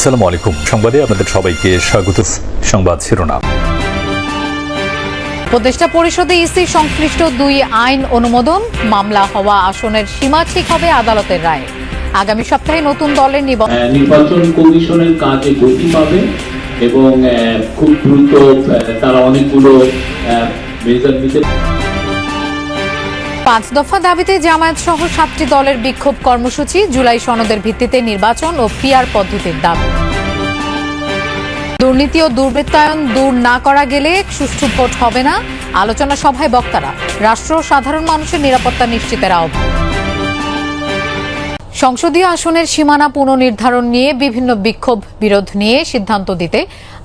আসসালামু আলাইকুম। সংবাদে আপনাদের সবাইকে স্বাগত। সংবাদ শিরোনাম। উপদেষ্টা পরিষদে ইসি সংশ্লিষ্ট 2 আইন অনুমোদন, মামলা হওয়া আসনের সীমা ঠিক হবে আদালতের রায়ে। আগামী সপ্তাহে নতুন দলের নির্বাচন কমিশনের কাজে গতি পাবে এবং খুব দ্রুত তারা অনেকগুলো মেজার নিতে। 5 দফা দাবিতে জামায়াত সহ 7টি দলের বিক্ষোভ কর্মসূচি, জুলাই সনদের ভিত্তিতে নির্বাচন ও পিআর পদ্ধতির দাবি। দুর্নীতি ও দুর্বৃত্তায়ন দূর না করা গেলে সুষ্ঠু ভোট হবে না, আলোচনা সভায় বক্তারা। রাষ্ট্র ও সাধারণ মানুষের নিরাপত্তা নিশ্চিতের আহ্বান। সংসদীয় আসনের সীমানা পুনর্নির্ধারণ নিয়ে বিভিন্ন বিক্ষোভ বিরোধ নিয়ে সিদ্ধান্ত দিতে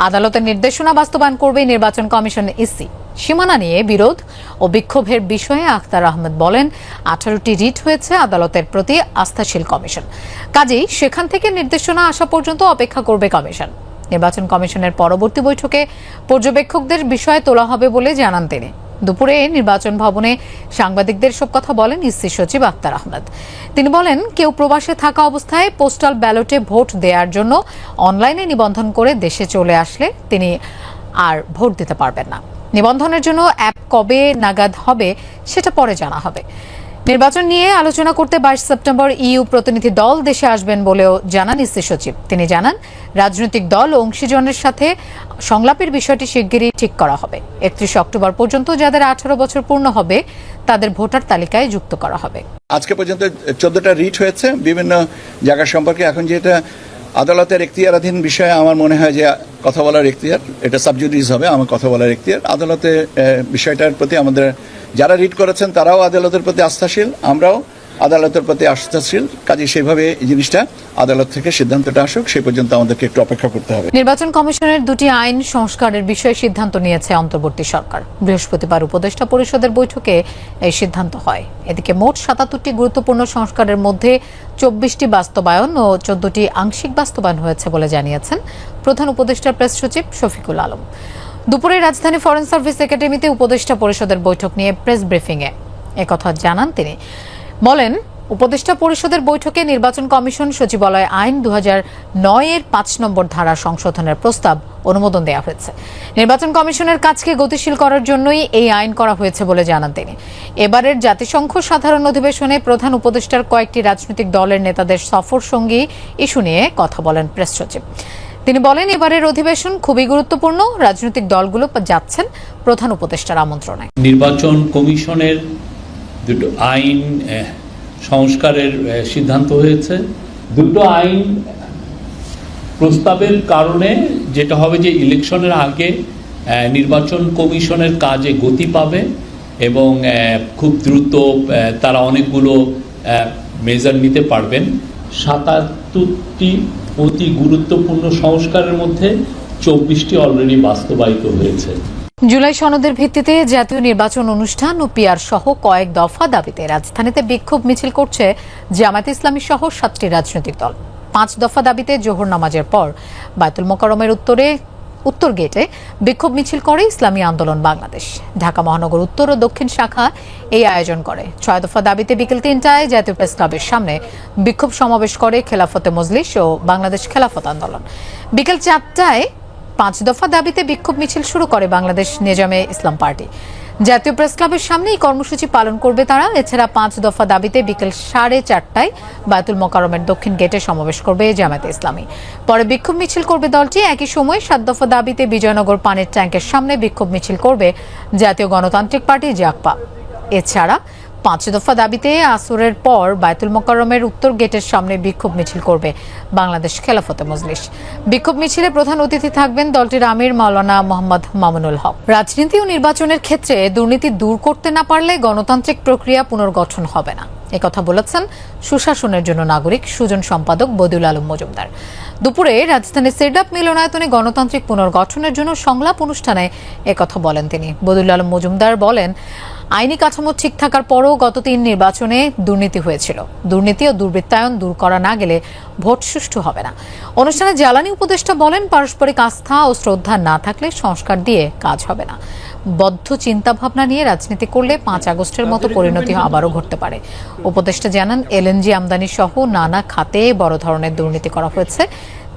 আদালতের নির্দেশনা বাস্তবায়ন করবে নির্বাচন কমিশন ইসি। সীমানা নিয়ে বিরোধ ও বিক্ষোভের বিষয়ে আখতার আহমেদ বলেন, 18টি রিট হয়েছে আদালতের প্রতি আস্থাশীল কমিশন, কাজেই সেখান থেকে নির্দেশনা আসা পর্যন্ত অপেক্ষা করবে কমিশন। নির্বাচন কমিশনের পরবর্তী বৈঠকে পর্যবেক্ষকদের বিষয়ে তোলা হবে বলে জানান তিনি। দুপুরে নির্বাচন ভবনে সাংবাদিকদের সব কথা বলেন ইসি সচিব আখতার আহমেদ। তিনি বলেন, কেউ প্রবাসে থাকা অবস্থায় পোস্টাল ব্যালটে ভোট দেওয়ার জন্য অনলাইনে নিবন্ধন করে দেশে চলে আসলে তিনি আর ভোট দিতে পারবেন না। নিবন্ধনের জন্য অ্যাপ কবে নাগাদ হবে সেটা পরে জানা হবে। নির্বাচন নিয়ে আলোচনা করতে 22 সেপ্টেম্বর ইইউ প্রতিনিধি দল দেশে আসবেন বলেও জানান ইসি সচিব। তিনি জানান, রাজনৈতিক দল ও অংশীজনের সাথে সংলাপের বিষয়টি শিগগিরই ঠিক করা হবে। 31 অক্টোবর পর্যন্ত যাদের 18 বছর পূর্ণ হবে তাদের ভোটার তালিকায় যুক্ত করা হবে। আজকে পর্যন্ত 14টা রিট হয়েছে বিভিন্ন জায়গা সম্পর্কে। এখন যেটা আদালতের এখতিয়ারাধীন বিষয়ে আমার মনে হয় যে কথা বলার এখতিয়ার, এটা সাবজুডিস হবে, আমার কথা বলার এখতিয়ার। আদালতে বিষয়টার প্রতি আমাদের যারা রিট করেছেন তারাও আদালতের প্রতি আস্থাশীল, আমরাও আদালতের প্রতি আস্থাশীল। কাজে সেইভাবে এই জিনিসটা আদালত থেকে সিদ্ধান্তটা আসুক, সেই পর্যন্ত আমাদেরকে একটু অপেক্ষা করতে হবে। নির্বাচন কমিশনের 2টি আইন সংস্কারের বিষয়ে সিদ্ধান্ত নিয়েছে অন্তর্বর্তী সরকার। বৃহস্পতিবার উপদেষ্টা পরিষদের বৈঠকে এই সিদ্ধান্ত হয়। এদিকে মোট 77টি গুরুত্বপূর্ণ সংস্কারের মধ্যে 24টি বাস্তবায়ন ও 14টি আংশিক বাস্তবায়ন হয়েছে বলে জানিয়েছেন প্রধান উপদেষ্টার প্রেস সচিব শফিকুল আলম। দুপুরে রাজধানী ফরেন সার্ভিস একাডেমিতে উপদেষ্টা পরিষদের বৈঠক নিয়ে প্রেস ব্রিফিংয়ে একথা জানান তিনি। বলেন, উপদেষ্টা পরিষদের বৈঠকে নির্বাচন কমিশন সচিবালয় আইন 2009-এর 5 নম্বর ধারা সংশোধনের প্রস্তাব অনুমোদন দেওয়া হয়েছে। নির্বাচন কমিশনের কাজকে গতিশীল করার জন্যই এই আইন করা হয়েছে বলে জানান তিনি। এবারের জাতিসংঘ সাধারণ অধিবেশনে প্রধান উপদেষ্টার কয়েকটি রাজনৈতিক দলের নেতাদের সফর সঙ্গী ইস্যু নিয়ে কথা বলেন প্রেস সচিব। তিনি বলেন, এবারের অধিবেশন খুবই গুরুত্বপূর্ণ, রাজনৈতিক দলগুলো যাচ্ছেন প্রধান উপদেষ্টার আমন্ত্রণে। নির্বাচন কমিশনের 2টো আইন সংস্কারের সিদ্ধান্ত হয়েছে। 2টো আইন প্রস্তাবের কারণে যেটা হবে যে ইলেকশনের আগে নির্বাচন কমিশনের কাজে গতি পাবে এবং খুব দ্রুত তারা অনেকগুলো মেজার নিতে পারবেন। 77টি অতি গুরুত্বপূর্ণ সংস্কারের মধ্যে 24টি অলরেডি বাস্তবায়িত হয়েছে। জুলাই সনদের ভিত্তিতে জাতীয় নির্বাচন অনুষ্ঠান ও পিআর সহ কয়েক দফা দাবিতে রাজধানীতে বিক্ষোভ মিছিল করছে জামায়াত ইসলামী সহ 7টি রাজনৈতিক দল। 5 দফা দাবিতে জোহর নামাজের পর বায়তুল মোকাররমের উত্তর গেটে বিক্ষোভ মিছিল করে ইসলামী আন্দোলন বাংলাদেশ। ঢাকা মহানগর উত্তর ও দক্ষিণ শাখা এই আয়োজন করে। 6 দফা দাবিতে বিকেল 3টায় জাতীয় প্রেস ক্লাবের সামনে বিক্ষোভ সমাবেশ করে খেলাফতে মজলিস ও বাংলাদেশ খেলাফত আন্দোলন। বিকেল 4টায় 5 দফা দাবিতে বিক্ষোভ মিছিল শুরু করে বাংলাদেশ নেজামে ইসলাম পার্টি। জাতীয় প্রেস ক্লাবের সামনে এই কর্মসূচি পালন করবে তারা। এছাড়া 5 দফা দাবিতে বিকেল 4:30টায় বায়তুল মোকাররমের দক্ষিণ গেটে সমাবেশ করবে জামায়াতে ইসলামী। পরে বিক্ষোভ মিছিল করবে দলটি। একই সময় 7 দফা দাবিতে বিজয়নগর পানির ট্যাঙ্কের সামনে বিক্ষোভ মিছিল করবে জাতীয় গণতান্ত্রিক পার্টি জাকপা। এছাড়া 5 দফা দাবিতে আসরের পর বায়তুল মোকাররমের উত্তর গেটের সামনে বিক্ষোভ মিছিল করবে বাংলাদেশ খেলাফতে মজলিস। বিক্ষোভ মিছিলে প্রধান অতিথি থাকবেন দলটির আমির মাওলানা মোহাম্মদ মামুনুল হক। রাজনীতি ও নির্বাচনের ক্ষেত্রে দুর্নীতি দূর করতে না পারলে গণতান্ত্রিক প্রক্রিয়া পুনর্গঠন হবে না, একথা বলেছেন সুশাসনের জন্য নাগরিক সুজন সম্পাদক বদিউল আলম মজুমদার। দুপুরে রাজধানীর সিরডাপ মিলনায়তনে গণতান্ত্রিক পুনর্গঠনের জন্য সংলাপ অনুষ্ঠানে একথা বলেন তিনি। বদিউল আলম মজুমদার বলেন, আইনি কাঠামো ঠিক থাকার পরও গত 3 নির্বাচনে দুর্নীতি হয়েছিল। দুর্নীতি ও দুর্বৃত্তায়ন দূর করা না গেলে ভোট সুষ্ঠু হবে না। অনুষ্ঠানে জ্বালানি উপদেষ্টা বলেন, পারস্পরিক আস্থা ও শ্রদ্ধা না থাকলে সংস্কার দিয়ে কাজ হবে না। বদ্ধ চিন্তাভাবনা নিয়ে রাজনীতি করলে 5 আগস্টের মতো পরিণতি আবারও ঘটতে পারে। উপদেষ্টা জানান, এলএনজি আমদানি সহ নানা খাতে বড় ধরনের দুর্নীতি করা হয়েছে।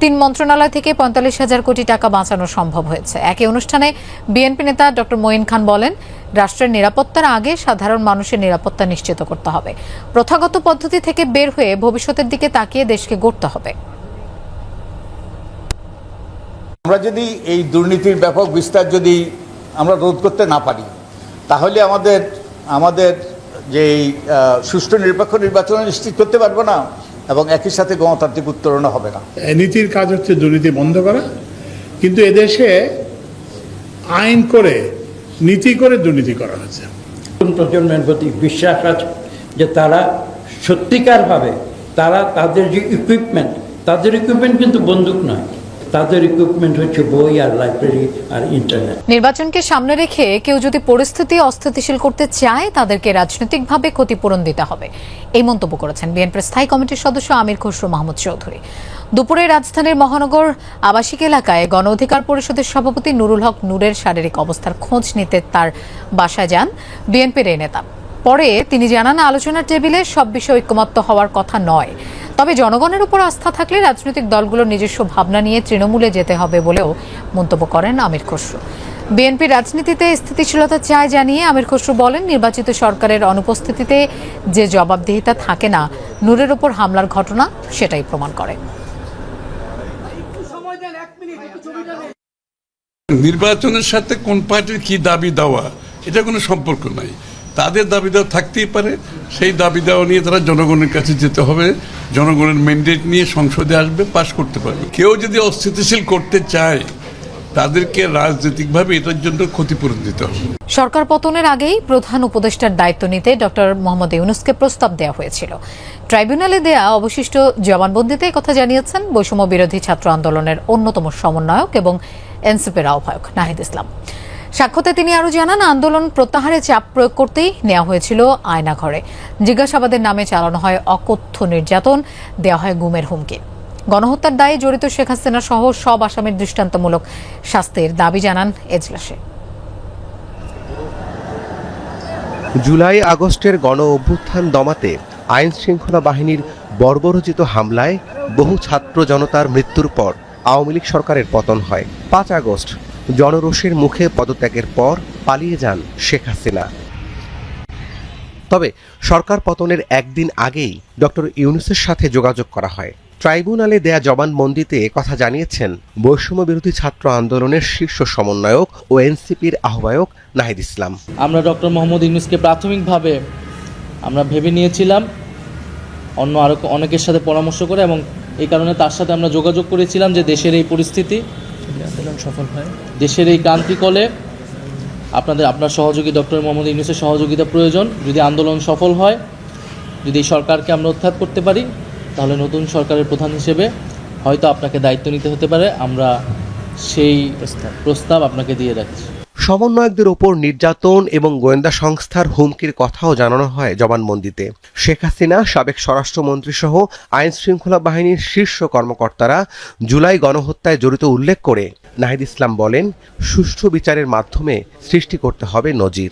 3 মন্ত্রণালয় থেকে 45,000 কোটি টাকা বাঁচানো সম্ভব হয়েছে। একই অনুষ্ঠানে বিএনপি নেতা ডক্টর মঈন খান বলেন, রাষ্ট্রের নিরাপত্তার আগে সাধারণ মানুষের নিরাপত্তা নিশ্চিত করতে হবে। প্রথাগত পদ্ধতি থেকে বের হয়ে ভবিষ্যতের দিকে তাকিয়ে দেশকে গড়তে হবে। আমরা যদি এই দুর্নীতির ব্যাপক বিস্তার যদি আমরা রোধ করতে না পারি, তাহলে আমাদের যে সুষ্ঠু নিরপেক্ষ নির্বাচন নিশ্চিত করতে পারবো না এবং একই সাথে গণতান্ত্রিক উত্তরণও হবে না। নীতির কাজ হচ্ছে দুর্নীতি বন্ধ করা, কিন্তু এদেশে আইন করে নীতি করে দুর্নীতি করা হয়েছে। প্রজন্মের প্রতি বিশ্বাস আছে যে তারা সত্যিকারভাবে তাদের যে ইকুইপমেন্ট কিন্তু বন্দুক নয়, তাদের ইকুইপমেন্ট হচ্ছে বই আর লাইব্রেরি আর ইন্টারনেট। নির্বাচনকে সামনে রেখে কেউ যদি পরিস্থিতি অস্থিতিশীল করতে চায়, তাদেরকে রাজনৈতিকভাবে ক্ষতিপূরণ দিতে হবে, এই মন্তব্য করেছেন বিএনপির স্থায়ী কমিটির সদস্য আমির খসরু মাহমুদ চৌধুরী। দুপুরে রাজধানীর মহানগর আবাসিক এলাকায় গণ অধিকার পরিষদের সভাপতি নুরুল হক নূরের শারীরিক অবস্থার খোঁজ নিতে তার বাসায় যান বিএনপির এই নেতা। পরে তিনি জানান, আলোচনার টেবিলে সব বিষয়ে ঐকমত্য হওয়ার কথা নয়, তবে জনগণের উপর আস্থা থাকলে রাজনৈতিক দলগুলোর নিজস্ব ভাবনা নিয়ে তৃণমূলে যেতে হবে বলেও মন্তব্য করেন আমির খসরু। বিএনপি রাজনীতিতে স্থিতিশীলতা চায় জানিয়ে আমির খসরু বলেন, নির্বাচিত সরকারের অনুপস্থিতিতে যে জবাবদিহিতা থাকে না, নূরের উপর হামলার ঘটনা সেটাই প্রমাণ করে। নির্বাচনের সাথে কোন পার্টির কি দাবি দেওয়া এটা কোনো সম্পর্ক নাই। তাদের দাবি দেওয়া থাকতেই পারে, সেই দাবি দেওয়া নিয়ে তারা জনগণের কাছে যেতে হবে, জনগণের ম্যান্ডেট নিয়ে সংসদে আসবে, পাশ করতে পারবে। কেউ যদি অস্থিতিশীল করতে চায়, তাদেরকে রাজনৈতিকভাবে এটার জন্য ক্ষতিপূরণ দিতে হবে। সরকার পতনের আগেই প্রধান উপদেষ্টার দায়িত্ব নিতে ডক্টর মোহাম্মদ ইউনূসকে প্রস্তাব দেওয়া হয়েছিল। ট্রাইব্যুনালে দেয়া অবশিষ্ট জবানবন্দিতে কথা জানিয়েছেন বৈষম্য বিরোধী ছাত্র আন্দোলনের অন্যতম সমন্বয়ক এবং এনসিপির আহ্বায়ক নাহিদ ইসলাম। সাক্ষ্যতে তিনি আরও জানান, আন্দোলন প্রত্যাহারে চাপ প্রয়োগ করতেই নেওয়া হয়েছিল আয়নাঘরে। জিজ্ঞাসাবাদের নামে চালানো হয় অকথ্য নির্যাতন, দেওয়া হয় গুমের হুমকি। গণহত্যার দায়ে জড়িত শেখ হাসিনা সহ সব আসামির দৃষ্টান্তমূলক শাস্তির দাবি জানান এজলাসে। জুলাই আগস্টের গণ অভ্যুত্থান দমাতে আইন শৃঙ্খলা বাহিনীর বর্বরোচিত হামলায় বহু ছাত্র জনতার মৃত্যুর পর আওয়ামী লীগ সরকারের পতন হয়। 5 আগস্ট জনরোষের মুখে পদত্যাগের পর পালিয়ে যান শেখ হাসিনা। তবে সরকার পতনের একদিন আগেই ডক্টর ইউনূসের সাথে যোগাযোগ করা হয়। ট্রাইব্যুনালে দেয়া জবানবন্দিতে কথা জানিয়েছেন বৈষম্য বিরোধী ছাত্র আন্দোলনের শীর্ষ সমন্বয়ক ও এনসিপির আহ্বায়ক নাহিদ ইসলাম। আমরা ডক্টর মোহাম্মদ ইউনূসকে প্রাথমিকভাবে আমরা ভেবে নিয়েছিলাম অন্য আরও অনেকের সাথে পরামর্শ করে, এবং এই কারণে তার সাথে আমরা যোগাযোগ করেছিলাম যে দেশের এই পরিস্থিতি, সফল হয়, দেশের এই ক্রান্তিকলে আপনার সহযোগী ডক্টর মোহাম্মদ ইউনূসের সহযোগিতা প্রয়োজন। যদি আন্দোলন সফল হয়, যদি এই সরকারকে আমরা উৎখাত করতে পারি, তাহলে নতুন সরকারের প্রধান হিসেবে হয়তো আপনাকে দায়িত্ব নিতে হতে পারে। আমরা সেই প্রস্তাব আপনাকে দিয়ে রাখছি। সমন্বয়কদের ওপর নির্যাতন এবং গোয়েন্দা সংস্থার হুমকির কথাও জানানো হয় জবানবন্দিতে। শেখ হাসিনা, সাবেক স্বরাষ্ট্রমন্ত্রী সহ আইন শৃঙ্খলা বাহিনীর শীর্ষ কর্মকর্তারা জুলাই গণহত্যায় জড়িত উল্লেখ করে নাহিদ ইসলাম বলেন, সুষ্ঠু বিচারের মাধ্যমে সৃষ্টি করতে হবে নজির।